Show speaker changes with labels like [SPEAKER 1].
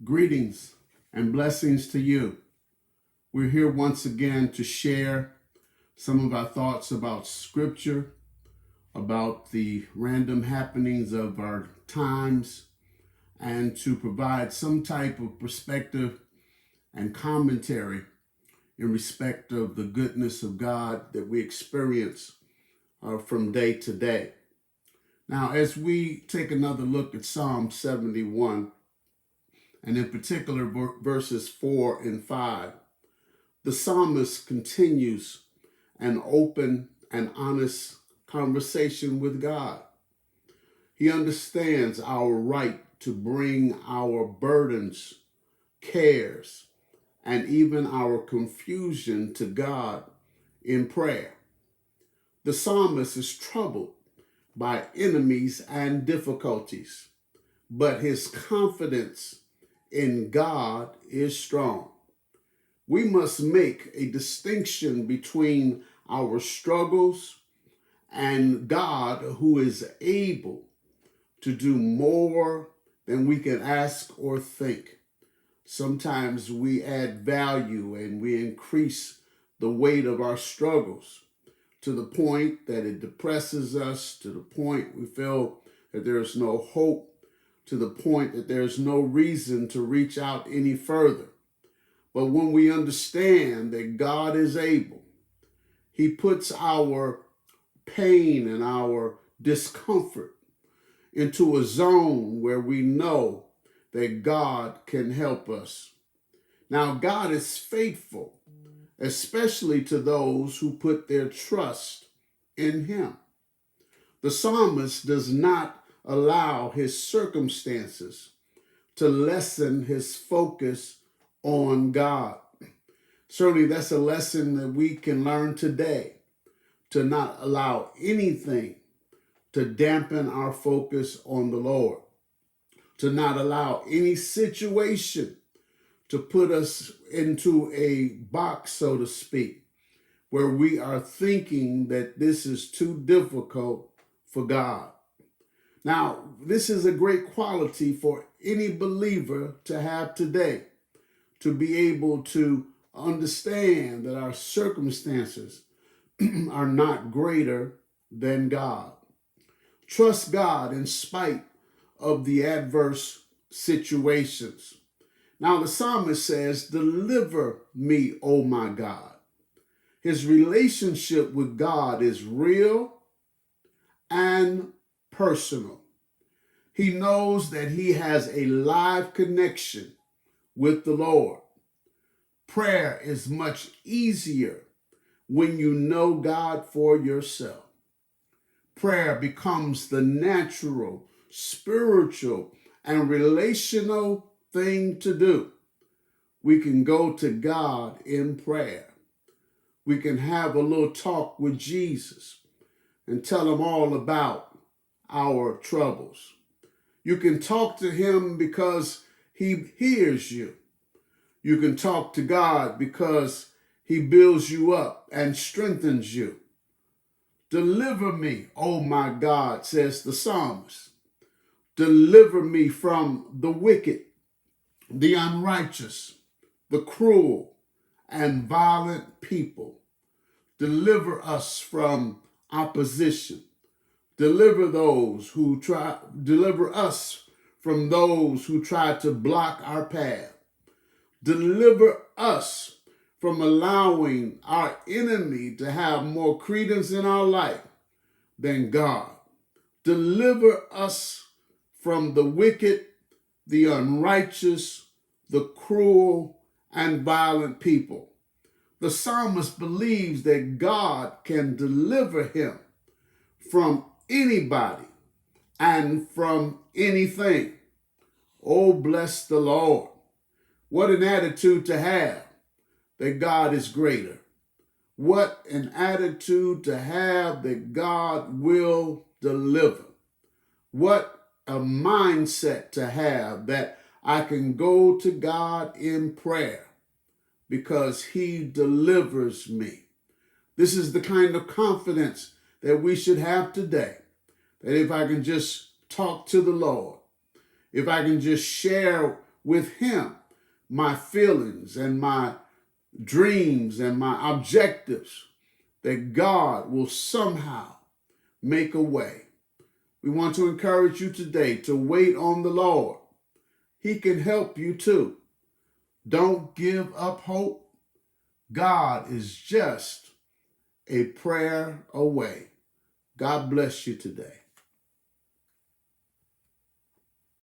[SPEAKER 1] Greetings and blessings to you. We're here once again to share some of our thoughts about Scripture, about the random happenings of our times, and to provide some type of perspective and commentary in respect of the goodness of God that we experience from day to day. Now, as we take another look at Psalm 71, and in particular verses 4 and 5, the psalmist continues an open and honest conversation with God. He understands our right to bring our burdens, cares, and even our confusion to God in prayer. The psalmist is troubled by enemies and difficulties, but his confidence in God is strong. We must make a distinction between our struggles and God, who is able to do more than we can ask or think. Sometimes we add value and we increase the weight of our struggles to the point that it depresses us, to the point we feel that there is no hope, to the point that there's no reason to reach out any further. But when we understand that God is able, He puts our pain and our discomfort into a zone where we know that God can help us. Now, God is faithful, especially to those who put their trust in Him. The psalmist does not allow his circumstances to lessen his focus on God. Certainly, that's a lesson that we can learn today, to not allow anything to dampen our focus on the Lord, to not allow any situation to put us into a box, so to speak, where we are thinking that this is too difficult for God. Now, this is a great quality for any believer to have today, to be able to understand that our circumstances are not greater than God. Trust God in spite of the adverse situations. Now, the psalmist says, "Deliver me, O my God." His relationship with God is real and personal. He knows that he has a live connection with the Lord. Prayer is much easier when you know God for yourself. Prayer becomes the natural, spiritual, and relational thing to do. We can go to God in prayer. We can have a little talk with Jesus and tell him all about our troubles. You can talk to him because he hears you. You can talk to God because he builds you up and strengthens you. Deliver me, O my God, says the psalmist. Deliver me from the wicked, the unrighteous, the cruel, and violent people. Deliver us from opposition. Deliver us from those who try to block our path. Deliver us from allowing our enemy to have more credence in our life than God. Deliver us from the wicked, the unrighteous, the cruel, and violent people. The psalmist believes that God can deliver him from anybody and from anything. Oh, bless the Lord. What an attitude to have, that God is greater. What an attitude to have, that God will deliver. What a mindset to have, that I can go to God in prayer because he delivers me. This is the kind of confidence that we should have today, that if I can just talk to the Lord, if I can just share with him my feelings and my dreams and my objectives, that God will somehow make a way. We want to encourage you today to wait on the Lord. He can help you too. Don't give up hope. God is just a prayer away. God bless you today.